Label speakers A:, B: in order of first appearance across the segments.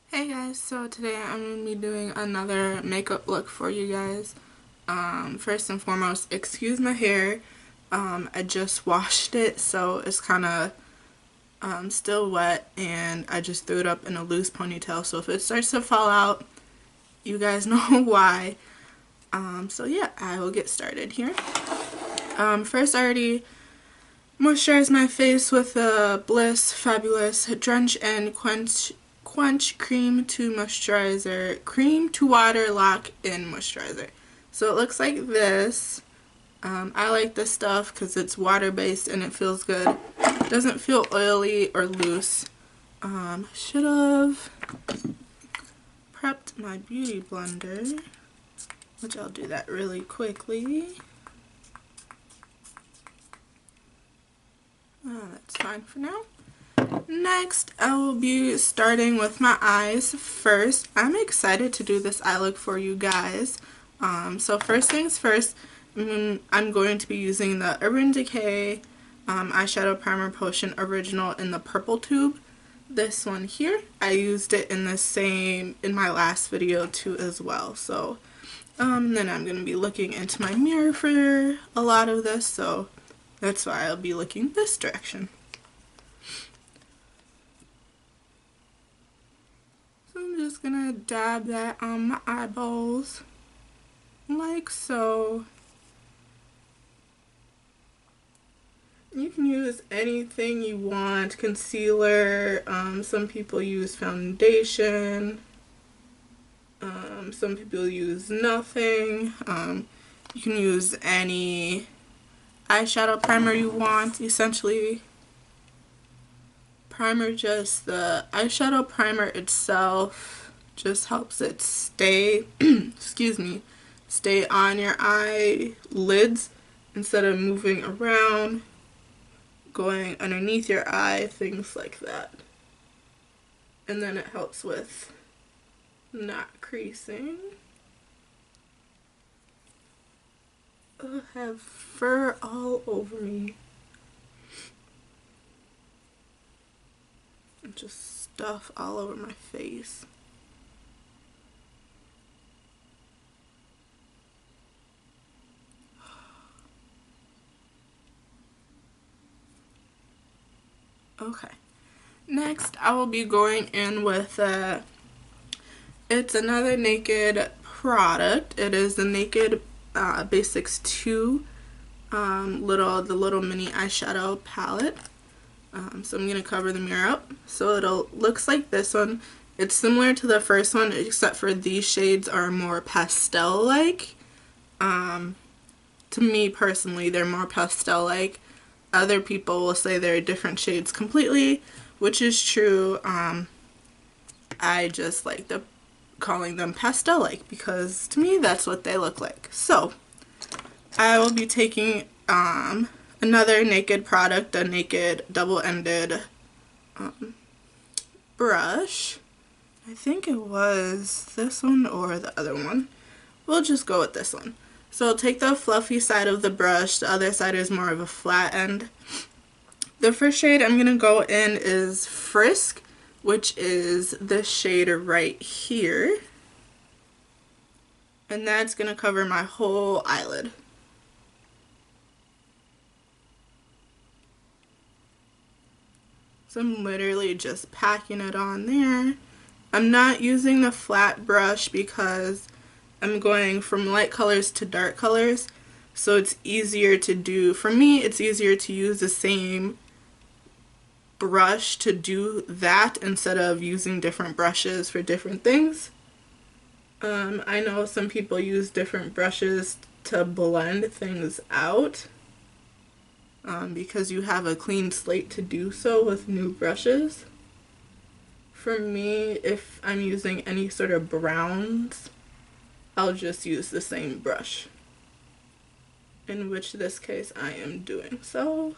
A: Hey guys, so today I'm going to be doing another makeup look for you guys. First and foremost, excuse my hair. I just washed it, so it's kind of still wet, and I just threw it up in a loose ponytail, so if it starts to fall out, you guys know why. So yeah, I will get started here. First, I already moisturized my face with the Bliss Fabulous Drench and Quench Cream to Moisturizer, Cream to Water Lock In Moisturizer. So it looks like this. I like this stuff because it's water based and it feels good. It doesn't feel oily or loose. Should have prepped my beauty blender, which I'll do that really quickly. That's fine for now. Next, I will be starting with my eyes first. I'm excited to do this eye look for you guys. So first things first, I'm going to be using the Urban Decay Eyeshadow Primer Potion Original in the purple tube. This one here, I used it in my last video too as well. So then I'm going to be looking into my mirror for a lot of this, so that's why I'll be looking this direction. So I'm just gonna dab that on my eyeballs, like so. You can use anything you want, concealer, some people use foundation, some people use nothing. You can use any eyeshadow primer you want, essentially. The eyeshadow primer itself just helps it stay, excuse me, stay on your eyelids instead of moving around, going underneath your eye, things like that. And then it helps with not creasing. I have fur all over me. Just stuff all over my face. Okay. Next, I will be going in with it's another Naked product. It is the Naked Basics 2 the little mini eyeshadow palette. So I'm going to cover the mirror up. So it'll looks like this one. It's similar to the first one, except for these shades are more pastel-like. To me personally, they're more pastel-like. Other people will say they're different shades completely, which is true. I just like calling them pastel-like because to me that's what they look like. So I will be taking another Naked product, a Naked double-ended brush. I think it was this one or the other one. We'll just go with this one. So take the fluffy side of the brush, the other side is more of a flat end. The first shade I'm going to go in is Frisk, which is this shade right here. And that's going to cover my whole eyelid. So I'm literally just packing it on there. I'm not using the flat brush because I'm going from light colors to dark colors. So it's easier to do, for me it's easier to use the same brush to do that instead of using different brushes for different things. I know some people use different brushes to blend things out. Because you have a clean slate to do so with new brushes. For me, if I'm using any sort of browns, I'll just use the same brush, in which this case I am doing. So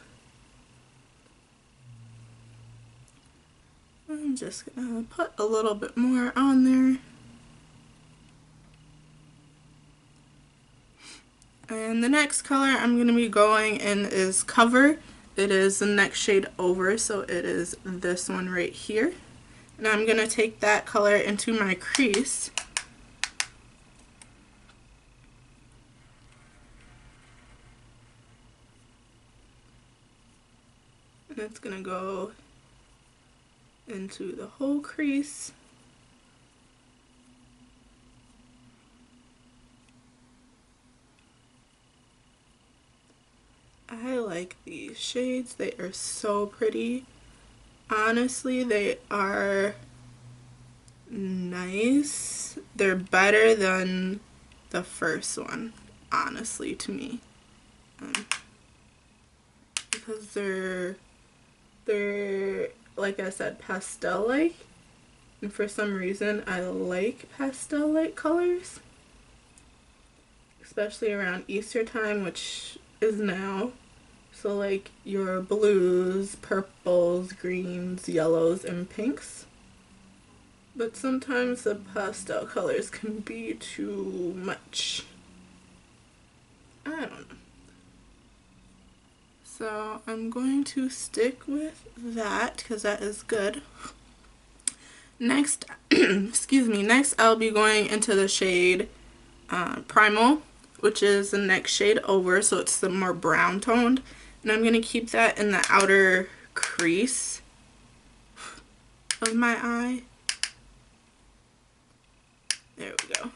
A: I'm just gonna put a little bit more on there. And the next color I'm going to be going in is Cover. It is the next shade over, so it is this one right here. And I'm going to take that color into my crease. And it's going to go into the whole crease. I like these shades. They are so pretty. Honestly, they are nice. They're better than the first one, honestly, to me. Because they're like I said, pastel-like. And for some reason, I like pastel-like colors. Especially around Easter time, which is now. So like your blues, purples, greens, yellows, and pinks. But sometimes the pastel colors can be too much. I don't know. So I'm going to stick with that because that is good. Next, excuse me, next I'll be going into the shade Primal, which is the next shade over, so it's the more brown toned. And I'm going to keep that in the outer crease of my eye. There we go.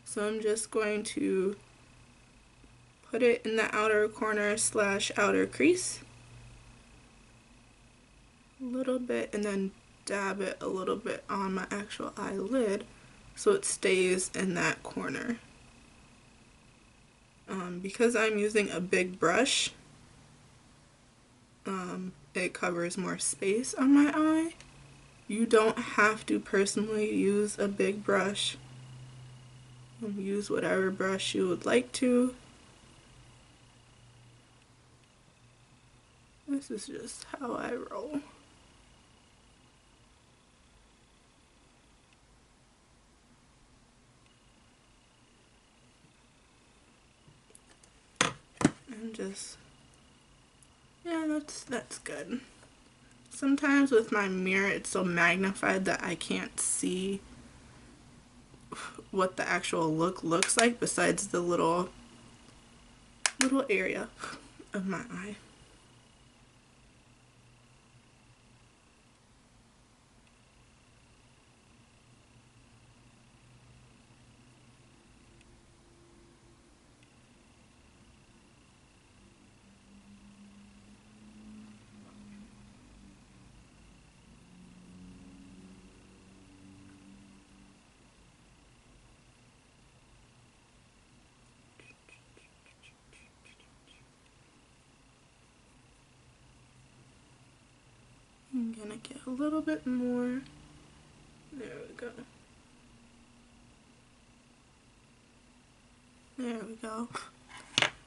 A: So I'm just going to put it in the outer corner / outer crease. A little bit, and then dab it a little bit on my actual eyelid so it stays in that corner. Because I'm using a big brush, it covers more space on my eye. You don't have to personally use a big brush. Use whatever brush you would like to. This is just how I roll. And just, yeah, that's good. Sometimes with my mirror it's so magnified that I can't see what the actual look looks like besides the little area of my eye. I'm gonna get a little bit more. There we go. There we go.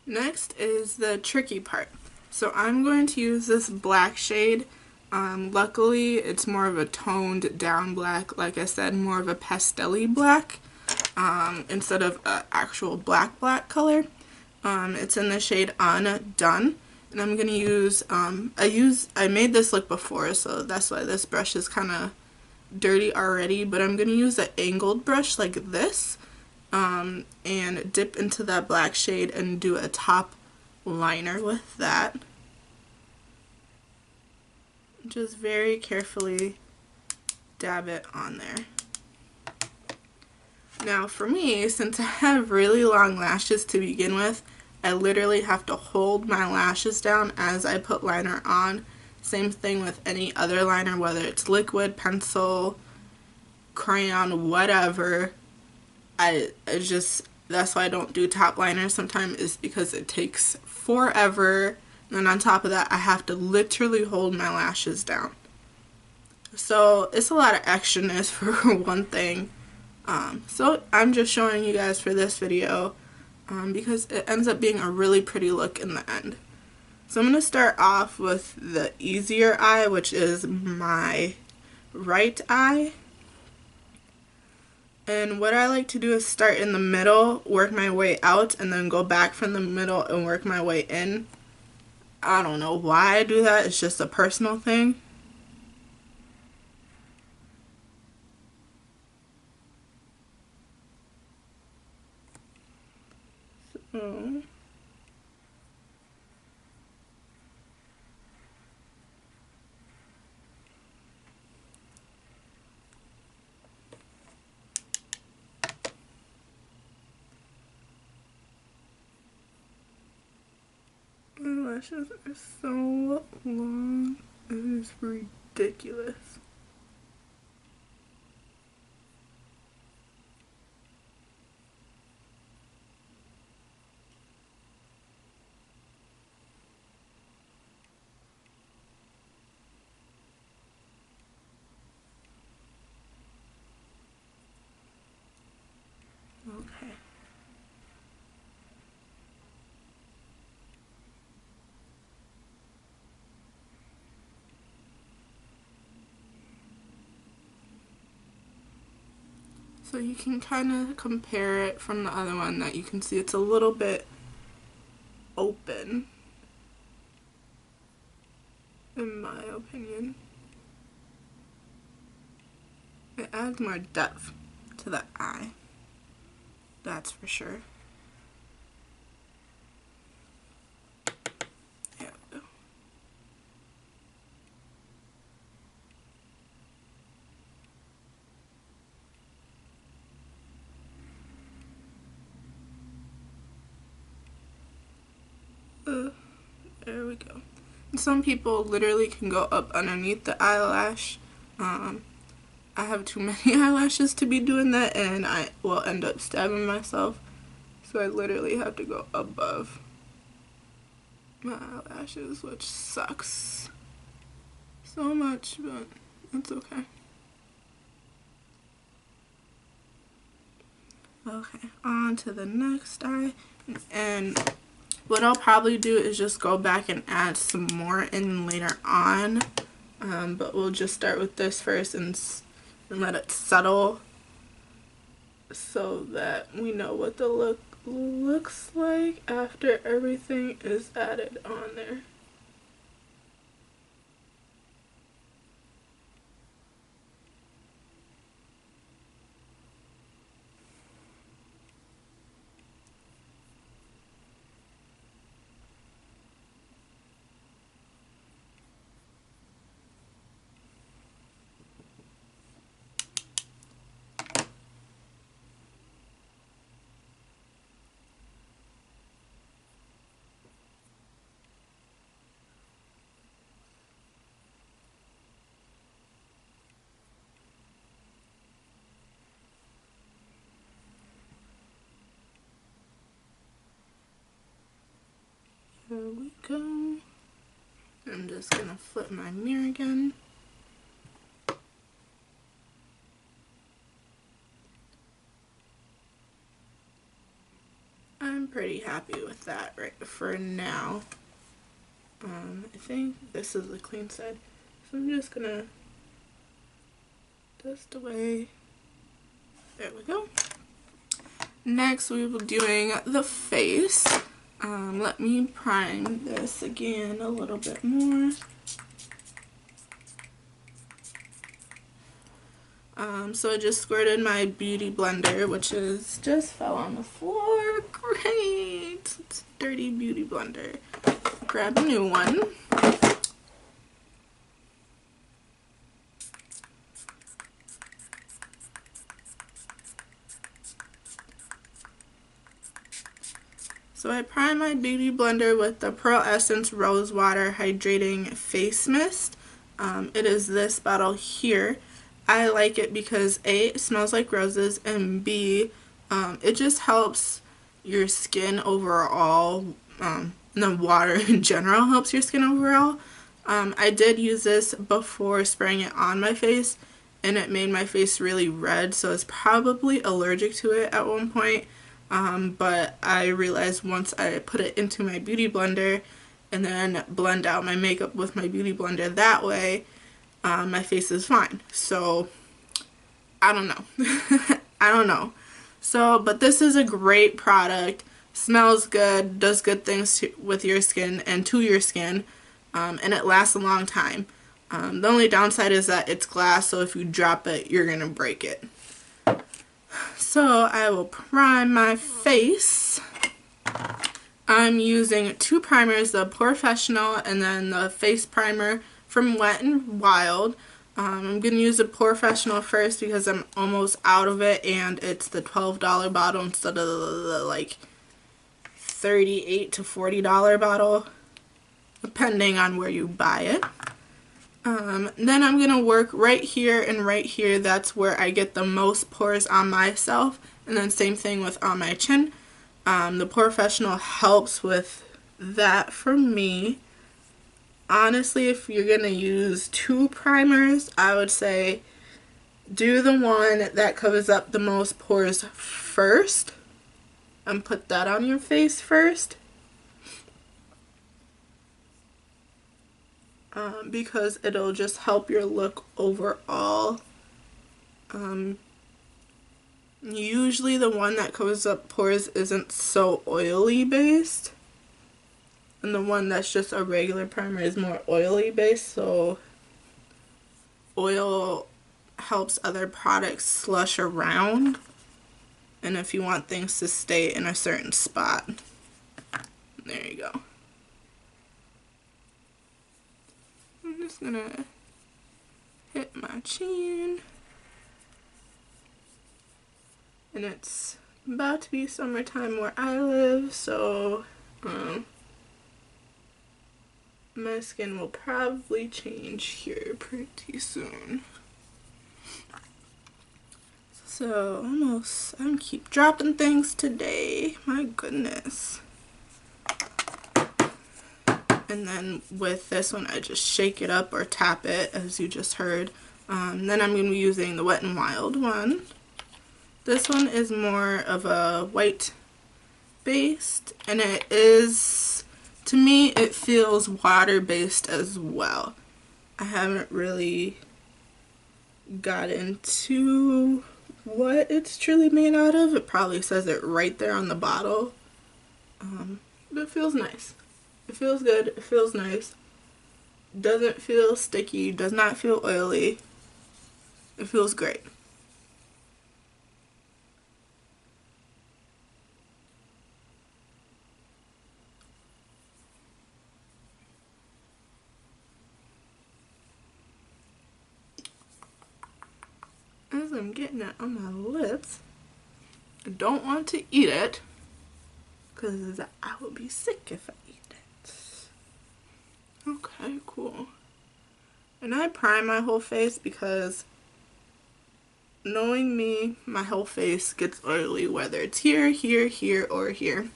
A: Next is the tricky part. So I'm going to use this black shade. Luckily, it's more of a toned down black. Like I said, more of a pastel-y black instead of an actual black color. It's in the shade Undone. And I'm going to use, I made this look before, so that's why this brush is kind of dirty already. But I'm going to use an angled brush like this. And dip into that black shade and do a top liner with that. Just very carefully dab it on there. Now for me, since I have really long lashes to begin with, I literally have to hold my lashes down as I put liner on. Same thing with any other liner, whether it's liquid, pencil, crayon, whatever. That's why I don't do top liners sometimes, is because it takes forever. And on top of that, I have to literally hold my lashes down. So it's a lot of extraness for one thing. So I'm just showing you guys for this video because it ends up being a really pretty look in the end. So I'm going to start off with the easier eye, which is my right eye. And what I like to do is start in the middle, work my way out, and then go back from the middle and work my way in. I don't know why I do that. It's just a personal thing. Oh. My lashes are so long. It is ridiculous. Okay. So you can kind of compare it from the other one that you can see it's a little bit open, in my opinion. It adds more depth to the eye, that's for sure. There we go. There we go. Some people literally can go up underneath the eyelash. I have too many eyelashes to be doing that, and I will end up stabbing myself. So I literally have to go above my eyelashes, which sucks so much, but it's okay. Okay, on to the next eye. And what I'll probably do is just go back and add some more in later on. But we'll just start with this first and let it settle so that we know what the look looks like after everything is added on there. There we go. I'm just gonna flip my mirror again. I'm pretty happy with that right for now. I think this is the clean side, so I'm just gonna dust away. There we go. Next we will be doing the face. Let me prime this again a little bit more. So I just squirted my beauty blender, which is just fell on the floor. Great! It's a dirty beauty blender. Grab a new one. So I prime my beauty blender with the Pearl Essence Rose Water Hydrating Face Mist. It is this bottle here. I like it because A, it smells like roses, and B, it just helps your skin overall. The water in general helps your skin overall. I did use this before spraying it on my face, and it made my face really red, so I was probably allergic to it at one point. But I realized once I put it into my beauty blender and then blend out my makeup with my beauty blender that way, my face is fine. So I don't know. I don't know. So, but this is a great product. Smells good, does good things with your skin and to your skin, and it lasts a long time. The only downside is that it's glass, so if you drop it, you're gonna break it. So I will prime my face. I'm using two primers, the Professional and then the face primer from Wet n Wild. I'm going to use the Professional first because I'm almost out of it, and it's the $12 bottle instead of the like $38 to $40 bottle, depending on where you buy it. Then I'm going to work right here and right here. That's where I get the most pores on myself, and then same thing with on my chin. The Professional helps with that for me. Honestly, if you're going to use two primers, I would say do the one that covers up the most pores first and put that on your face first. Because it'll just help your look overall. Usually the one that covers up pores isn't so oily based, and the one that's just a regular primer is more oily based, so oil helps other products slush around, and if you want things to stay in a certain spot. There you go. I'm just gonna hit my chin. And it's about to be summertime where I live, so my skin will probably change here pretty soon. So I keep dropping things today, my goodness. And then with this one, I just shake it up or tap it, as you just heard. Then I'm going to be using the Wet n Wild one. This one is more of a white based, and it is, to me, it feels water based as well. I haven't really got into what it's truly made out of. It probably says it right there on the bottle. But it feels nice. It feels good. It feels nice. Doesn't feel sticky. Does not feel oily. It feels great. As I'm getting it on my lips, I don't want to eat it because I will be sick if I eat it. Okay, cool. And I prime my whole face because, knowing me, my whole face gets oily, whether it's here, here, here, or here.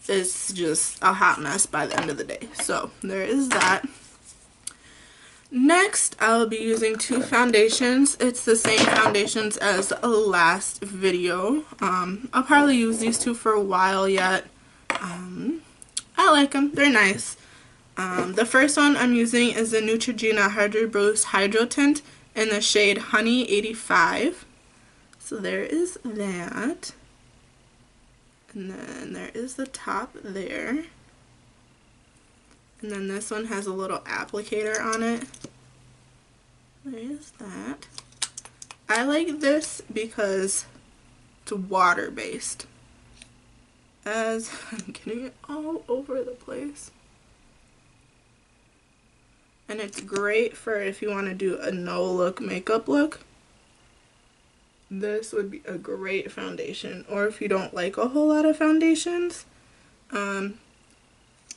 A: It's just a hot mess by the end of the day. So there is that. Next, I'll be using two foundations. It's the same foundations as the last video. I'll probably use these two for a while yet. I like them. They're nice. The first one I'm using is the Neutrogena Hydro Boost Hydro Tint in the shade Honey 85. So there is that. And then there is the top there. And then this one has a little applicator on it. There is that. I like this because it's water based. As I'm getting it all over the place. And it's great for if you want to do a no-look makeup look. This would be a great foundation. Or if you don't like a whole lot of foundations.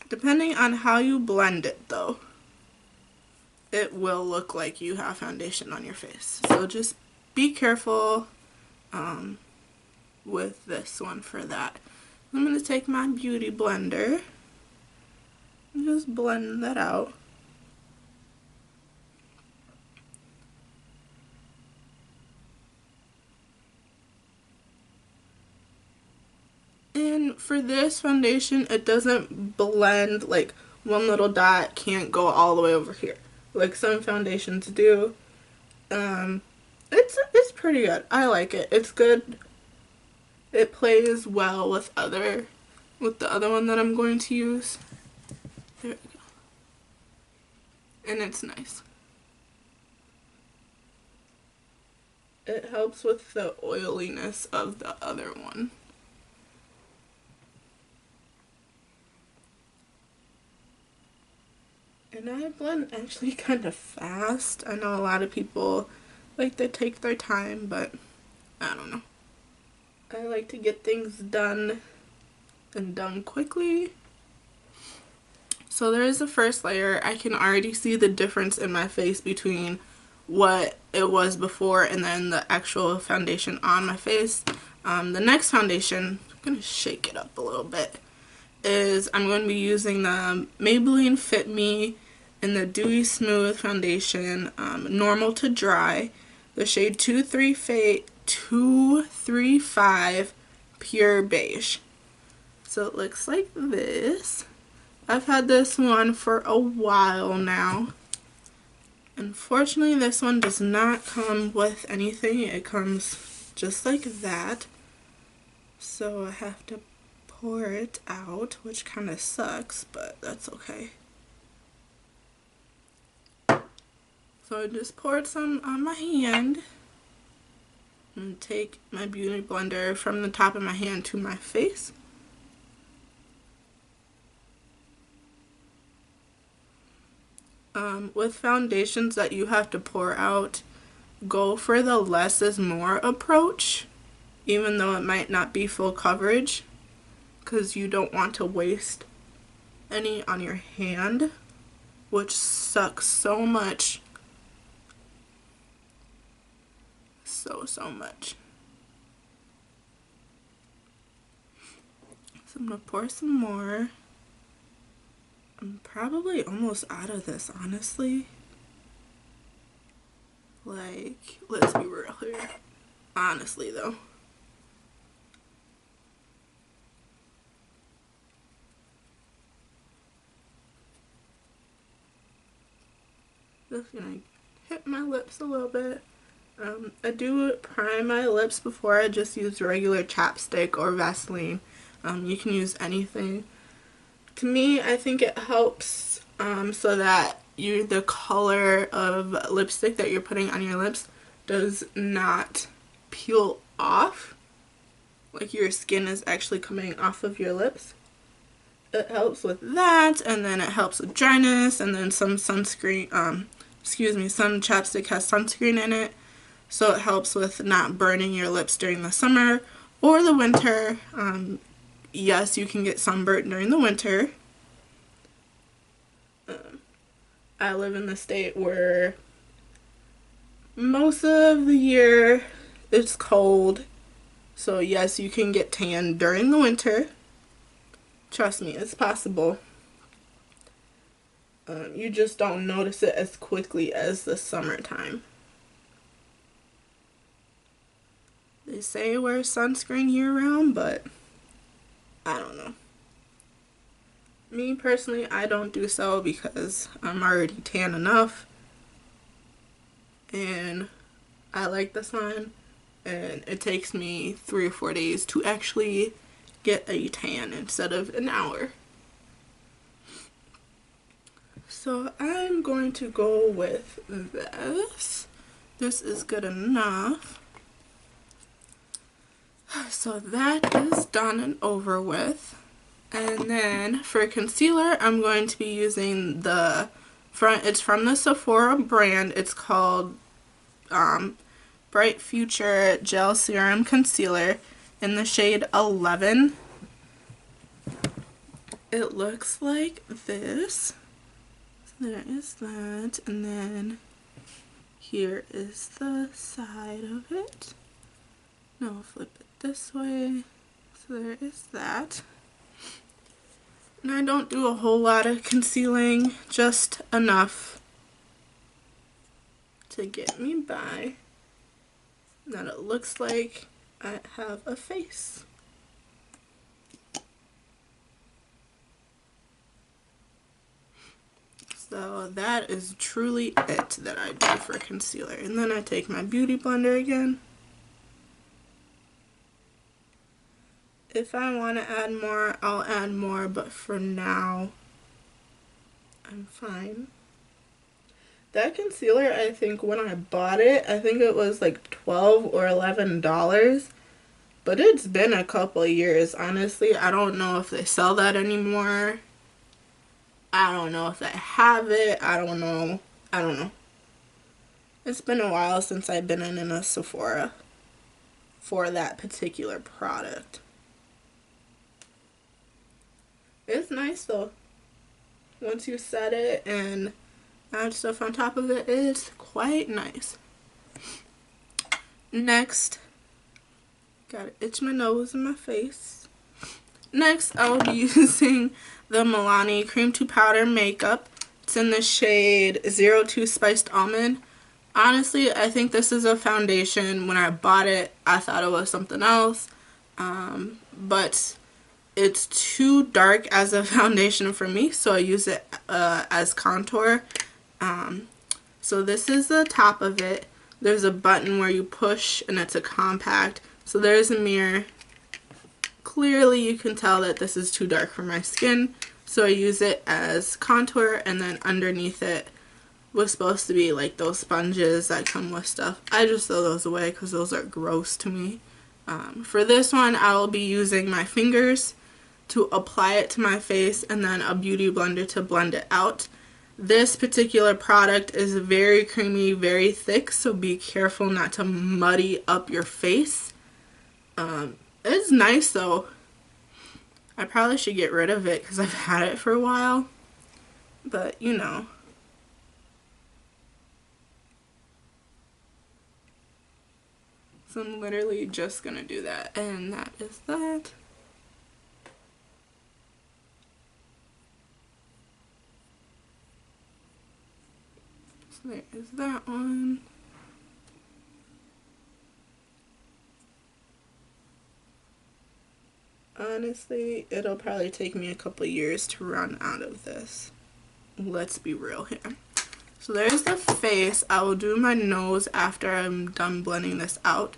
A: Depending on how you blend it though, it will look like you have foundation on your face. So just be careful with this one for that. I'm going to take my beauty blender and just blend that out. And for this foundation, it doesn't blend, like one little dot can't go all the way over here like some foundations do. It's pretty good. I like it. It's good. It plays well with the other one that I'm going to use. There we go. And it's nice. It helps with the oiliness of the other one. And I blend actually kind of fast. I know a lot of people like to take their time, but I don't know. I like to get things done and done quickly. So there is the first layer. I can already see the difference in my face between what it was before and then the actual foundation on my face. The next foundation, I'm going to shake it up a little bit, is I'm going to be using the Maybelline Fit Me in the Dewy Smooth Foundation, Normal to Dry, the shade 235 Pure Beige. So it looks like this. I've had this one for a while now. Unfortunately, this one does not come with anything. It comes just like that. So I have to pour it out, which kind of sucks, but that's okay. So I just poured some on my hand. And take my beauty blender from the top of my hand to my face. With foundations that you have to pour out, go for the less is more approach, even though it might not be full coverage, because you don't want to waste any on your hand, which sucks so much. So much. So I'm gonna pour some more. I'm probably almost out of this, honestly. Like, let's be real here. Honestly, though. Just gonna hit my lips a little bit. I do prime my lips before. I just use regular chapstick or Vaseline. You can use anything. To me, I think it helps so that the color of lipstick that you're putting on your lips does not peel off. Like your skin is actually coming off of your lips. It helps with that, and then it helps with dryness, and then some sunscreen, some chapstick has sunscreen in it. So it helps with not burning your lips during the summer or the winter. Yes, you can get sunburnt during the winter. I live in the state where most of the year it's cold. So yes, you can get tan during the winter. Trust me, it's possible. You just don't notice it as quickly as the summertime. They say wear sunscreen year-round, but I don't know. Me personally, I don't do so because I'm already tan enough. And I like the sun. And it takes me 3 or 4 days to actually get a tan instead of an hour. So I'm going to go with this. This is good enough. So that is done and over with. And then for concealer, I'm going to be using it's from the Sephora brand. It's called Bright Future Gel Serum Concealer in the shade 11. It looks like this. So there is that, and then here is the side of it. Now I'll flip it this way. So there is that. And I don't do a whole lot of concealing, just enough to get me by that it looks like I have a face. So that is truly it that I do for concealer. And then I take my beauty blender again. If I want to add more, I'll add more, but for now, I'm fine. That concealer, I think when I bought it, I think it was like $12 or $11, but it's been a couple of years, honestly. I don't know if they sell that anymore. I don't know if I have it. I don't know. I don't know. It's been a while since I've been in a Sephora for that particular product. It's nice though. Once you set it and add stuff on top of it, it's quite nice. Next, gotta itch my nose and my face. Next, I'll be using the Milani Cream 2 Powder Makeup. It's in the shade 02 Spiced Almond. Honestly, I think this is a foundation. When I bought it, I thought it was something else. But it's too dark as a foundation for me, so I use it as contour. So this is the top of it. There's a button where you push and it's a compact. So there's a mirror. Clearly you can tell that this is too dark for my skin, so I use it as contour, and then underneath it was supposed to be like those sponges that come with stuff. I just throw those away because those are gross to me. For this one, I will be using my fingers to apply it to my face and then a beauty blender to blend it out. This particular product is very creamy, very thick, so be careful not to muddy up your face. It's nice though. I probably should get rid of it because I've had it for a while, but you know. So I'm literally just gonna do that, and that is that. So there is that one. Honestly, it'll probably take me a couple years to run out of this. Let's be real here. So there's the face. I will do my nose after I'm done blending this out.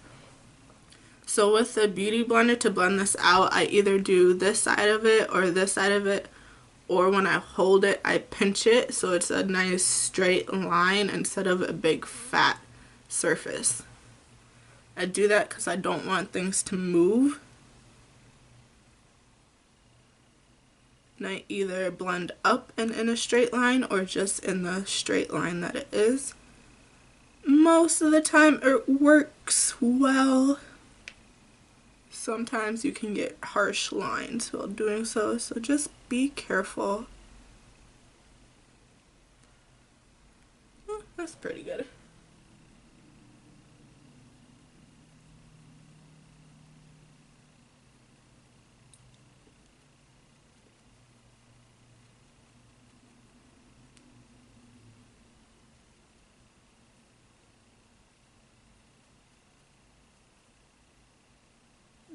A: So with the beauty blender to blend this out, I either do this side of it or this side of it, or when I hold it, I pinch it so it's a nice straight line instead of a big fat surface. I do that because I don't want things to move. And I either blend up and in a straight line or just in the straight line that it is. Most of the time it works well. Sometimes you can get harsh lines while doing so just be careful. Oh, that's pretty good.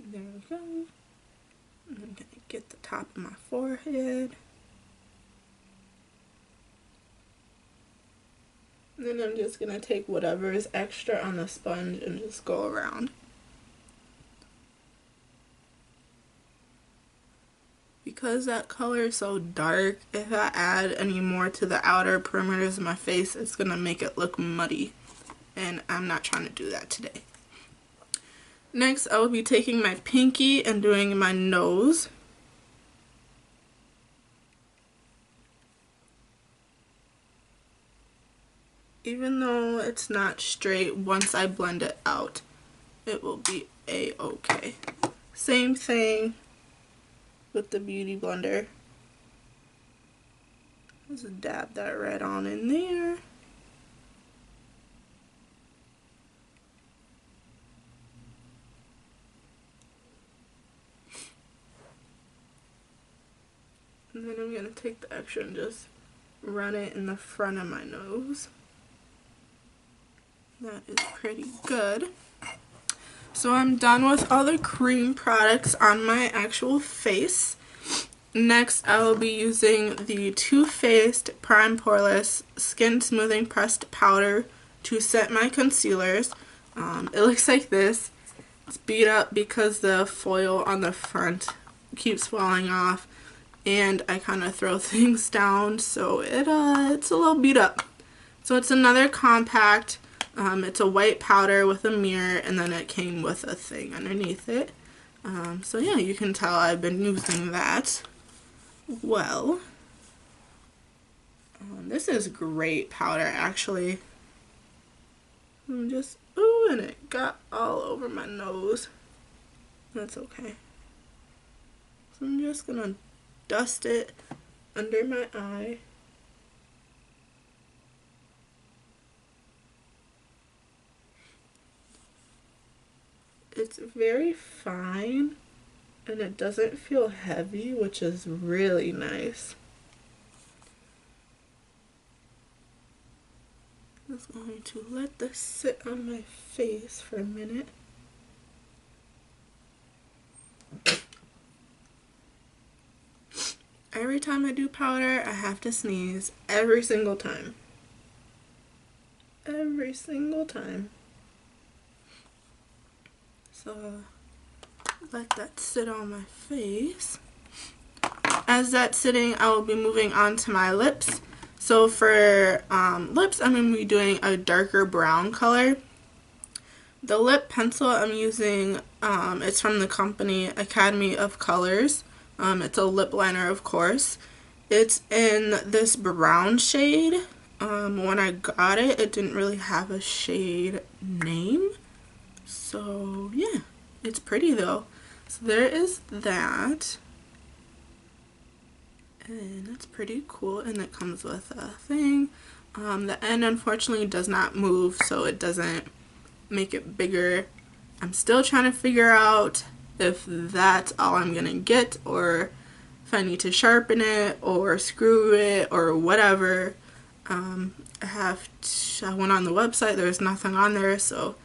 A: There we go. I'm going to get the top of my forehead. And then I'm just going to take whatever is extra on the sponge and just go around. Because that color is so dark, if I add any more to the outer perimeters of my face, it's going to make it look muddy. And I'm not trying to do that today. Next, I will be taking my pinky and doing my nose. Even though it's not straight, once I blend it out, it will be a-okay. Same thing with the beauty blender. Just dab that right on in there. And then I'm going to take the extra and just run it in the front of my nose. That is pretty good. So I'm done with all the cream products on my actual face. Next, I will be using the Too Faced Prime Poreless Skin Smoothing Pressed Powder to set my concealers. It looks like this. It's beat up because the foil on the front keeps falling off. And I kind of throw things down, so it's a little beat up. So it's another compact. It's a white powder with a mirror, and then it came with a thing underneath it. So yeah, you can tell I've been using that well. This is great powder, actually. I'm just, ooh, and it got all over my nose. That's okay. So I'm just gonna dust it under my eye. It's very fine and it doesn't feel heavy, which is really nice. I'm just going to let this sit on my face for a minute. Every time I do powder, I have to sneeze every single time. Every single time. So let that sit on my face. As that's sitting, I will be moving on to my lips. So for lips, I'm going to be doing a darker brown color. The lip pencil I'm using, it's from the company Academy of Colors. It's a lip liner, of course. It's in this brown shade. When I got it, it didn't really have a shade name. So yeah, it's pretty though. So there is that. And it's pretty cool, and it comes with a thing. The end unfortunately does not move, so it doesn't make it bigger. I'm still trying to figure out if that's all I'm gonna get, or if I need to sharpen it or screw it or whatever. I went on the website, there's nothing on there, so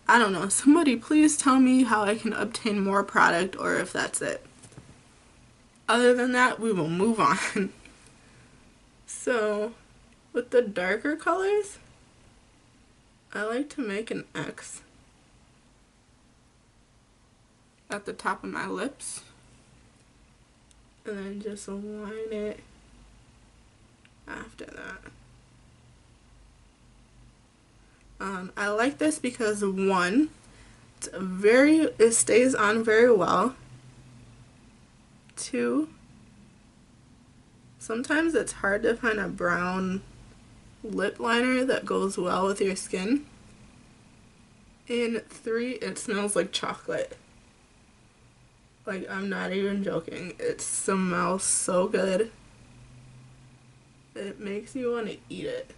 A: I don't know. Somebody please tell me how I can obtain more product, or if that's it. Other than that, we will move on. So, with the darker colors, I like to make an X at the top of my lips, and then just line it after that. I like this because one, it stays on very well. Two, sometimes it's hard to find a brown lip liner that goes well with your skin. And three, it smells like chocolate. Like, I'm not even joking. It smells so good. It makes you want to eat it.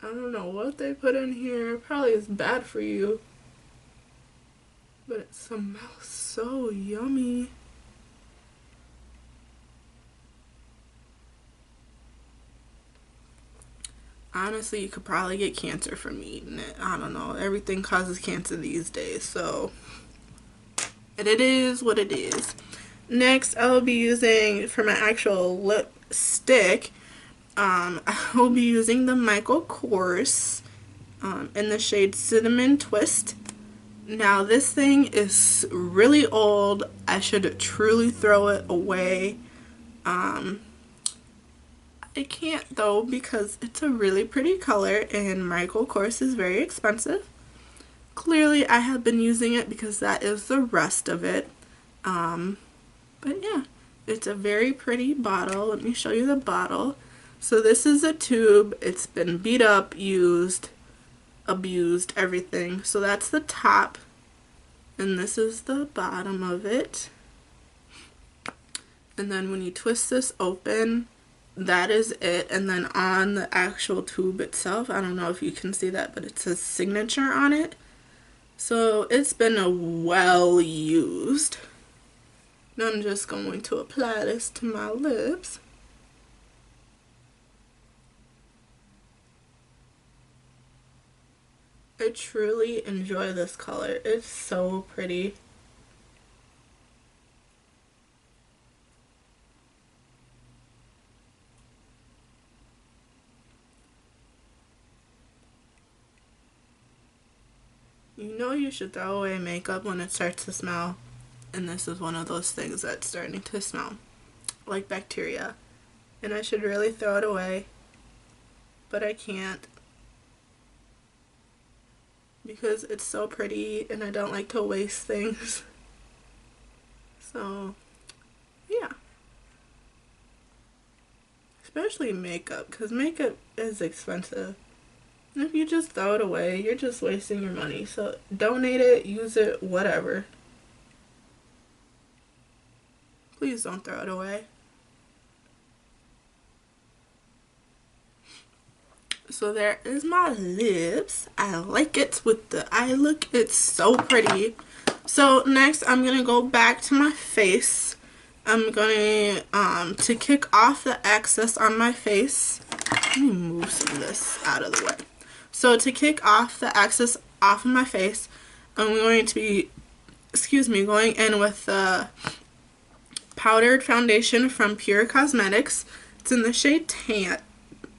A: I don't know what they put in here. Probably is bad for you. But it smells so yummy. Honestly, you could probably get cancer from eating it. I don't know. Everything causes cancer these days, so it is what it is. Next, I'll be using, for my actual lipstick, I will be using the Michael Kors in the shade Cinnamon Twist. Now, this thing is really old. I should truly throw it away. I can't though, because it's a really pretty color and Michael Kors is very expensive. Clearly I have been using it because that is the rest of it. But yeah, it's a very pretty bottle. Let me show you the bottle. So this is a tube. It's been beat up, used, abused, everything. So that's the top and this is the bottom of it. And then when you twist this open, that is it. And then on the actual tube itself, I don't know if you can see that, but it says signature on it. So it's been well used. Now I'm just going to apply this to my lips. I truly enjoy this color. It's so pretty. You know you should throw away makeup when it starts to smell, and this is one of those things that's starting to smell like bacteria, and I should really throw it away, but I can't. because it's so pretty and I don't like to waste things. So yeah, especially makeup, because makeup is expensive. And if you just throw it away, you're just wasting your money. So donate it, use it, whatever. Please don't throw it away. So there is my lips. I like it with the eye look. It's so pretty. So next I'm going to go back to my face. I'm going to kick off the excess on my face. Let me move some of this out of the way. So to kick off the excess off of my face, I'm going to be, going in with the powdered foundation from Pure Cosmetics. It's in the shade tan,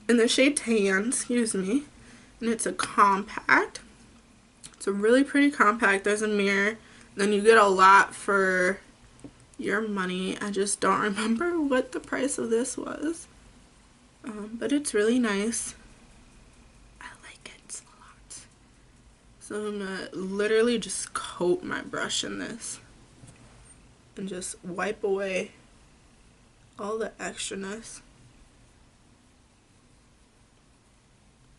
A: and it's a compact. It's a really pretty compact. There's a mirror. Then you get a lot for your money. I just don't remember what the price of this was, but it's really nice. I like it a lot. So I'm gonna literally just coat my brush in this and just wipe away all the extraness,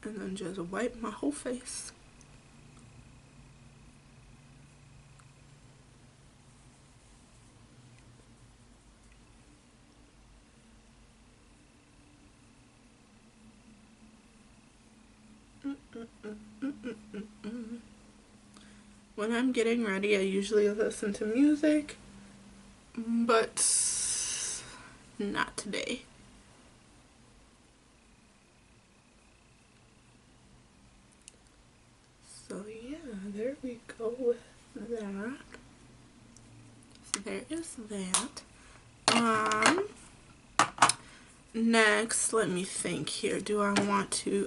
A: and then just wipe my whole face. When I'm getting ready, I usually listen to music, but not today. So yeah, there we go with that. So there is that. Next, let me think here.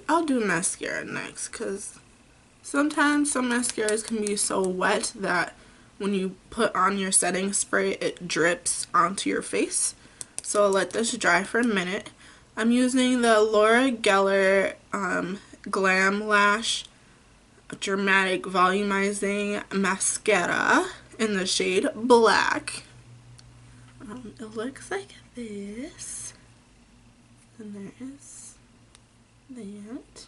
A: I'll do mascara next, because sometimes some mascaras can be so wet that when you put on your setting spray, it drips onto your face. So I'll let this dry for a minute. I'm using the Laura Geller Glam Lash Dramatic Volumizing Mascara in the shade Black. It looks like this. And there is that.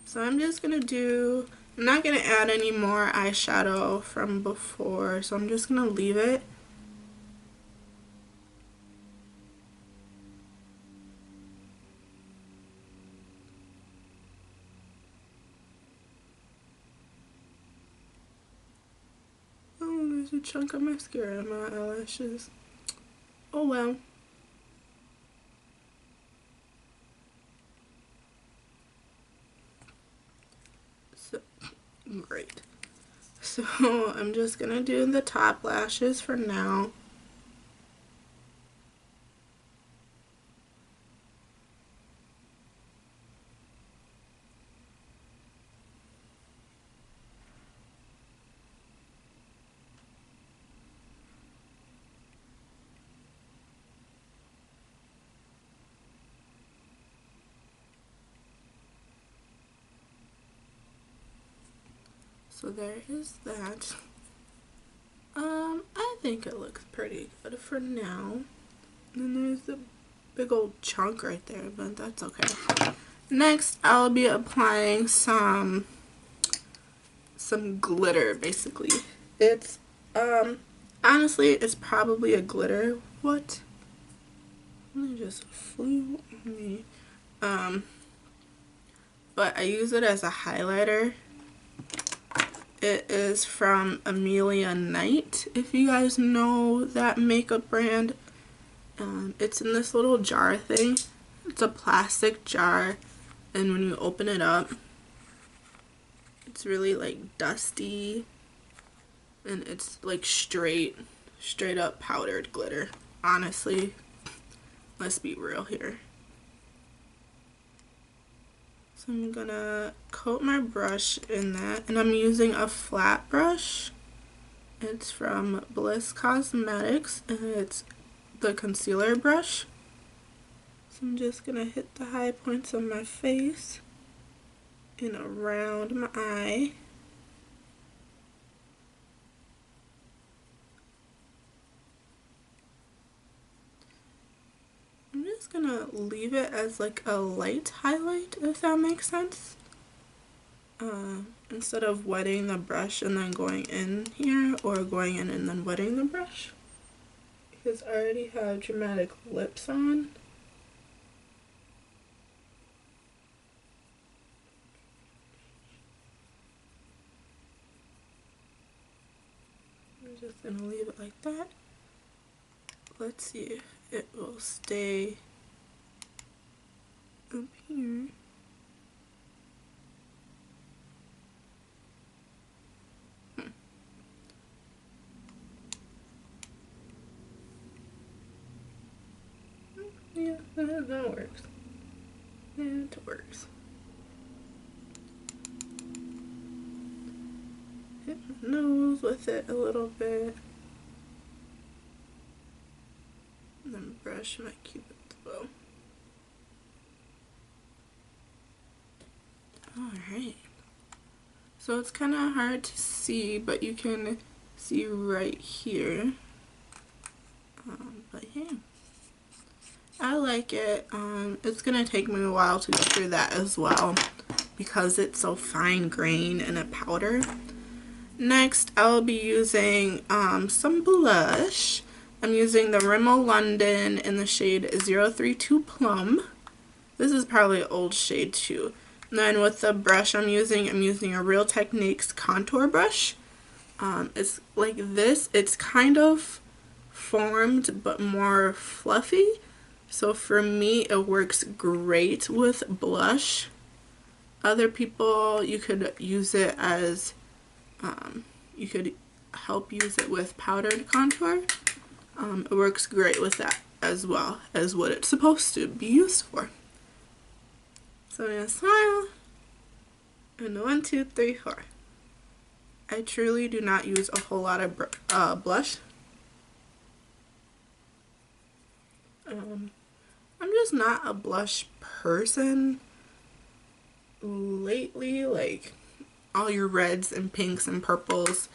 A: So I'm not going to add any more eyeshadow from before, so I'm just going to leave it. Oh, there's a chunk of mascara in my eyelashes. Oh well. So, great. So I'm just gonna do the top lashes for now. So there is that. I think it looks pretty good for now. And there's the big old chunk right there, but that's okay. Next, I'll be applying some glitter, basically. It's, honestly, it's probably a glitter. What? It just flew on me. But I use it as a highlighter. It is from Amelia Knight, if you guys know that makeup brand. It's in this little jar thing. It's a plastic jar, and when you open it up, it's really like dusty, and it's like straight up powdered glitter. Honestly, let's be real here. So I'm gonna coat my brush in that, and I'm using a flat brush. It's from Bliss Cosmetics, and it's the concealer brush. So I'm just gonna hit the high points of my face. and around my eye. I'm just gonna leave it as like a light highlight, if that makes sense. Instead of wetting the brush and then going in here, or going in and then wetting the brush. Because I already have dramatic lips on. I'm just gonna leave it like that. Let's see if it will stay up here. Yeah, that works. It works. Hit my nose with it a little bit. And then brush my cupid's bow. Alright. So it's kind of hard to see, but you can see right here. But yeah. I like it. It's gonna take me a while to go through that as well because it's so fine grained and a powder. Next, I'll be using some blush. I'm using the Rimmel London in the shade 032 Plum. This is probably an old shade too. And then with the brush I'm using a Real Techniques contour brush. It's like this. It's kind of formed but more fluffy. So for me, it works great with blush. Other people, you could use it as, you could help use it with powdered contour. It works great with that as well as what it's supposed to be used for. So I'm gonna smile, and 1, 2, 3, 4. I truly do not use a whole lot of blush. I'm just not a blush person lately, like all your reds and pinks and purples.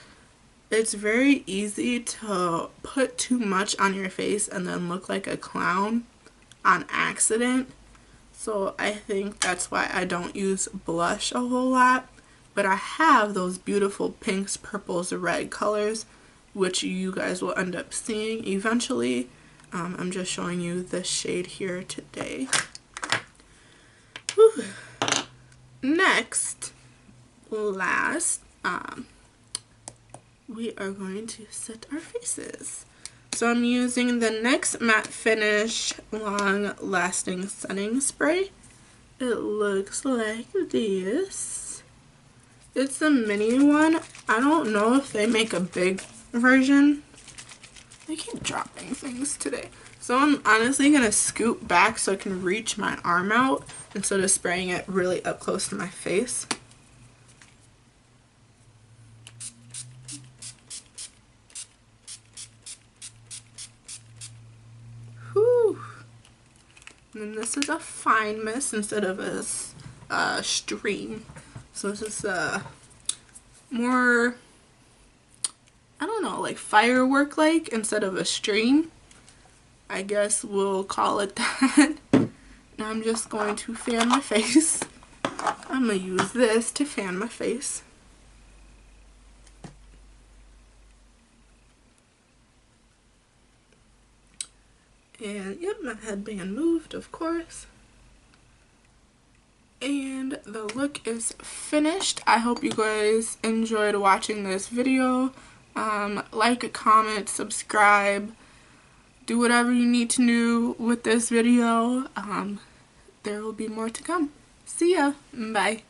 A: It's very easy to put too much on your face and then look like a clown on accident. So I think that's why I don't use blush a whole lot. But I have those beautiful pinks, purples, red colors, which you guys will end up seeing eventually. I'm just showing you this shade here today. Whew. Next, last, we are going to set our faces. So I'm using the NYX Matte Finish Long Lasting Setting Spray. It looks like this. It's a mini one. I don't know if they make a big version. I keep dropping things today. So I'm honestly going to scoot back so I can reach my arm out instead of spraying it really up close to my face. Whew. And then this is a fine mist instead of a stream. So this is more, I don't know, like firework like instead of a stream. I guess we'll call it that. Now I'm just going to fan my face. I'm going to use this to fan my face. And yep, my headband moved, of course. And the look is finished. I hope you guys enjoyed watching this video. Like, comment, subscribe, do whatever you need to do with this video. There will be more to come. See ya. Bye.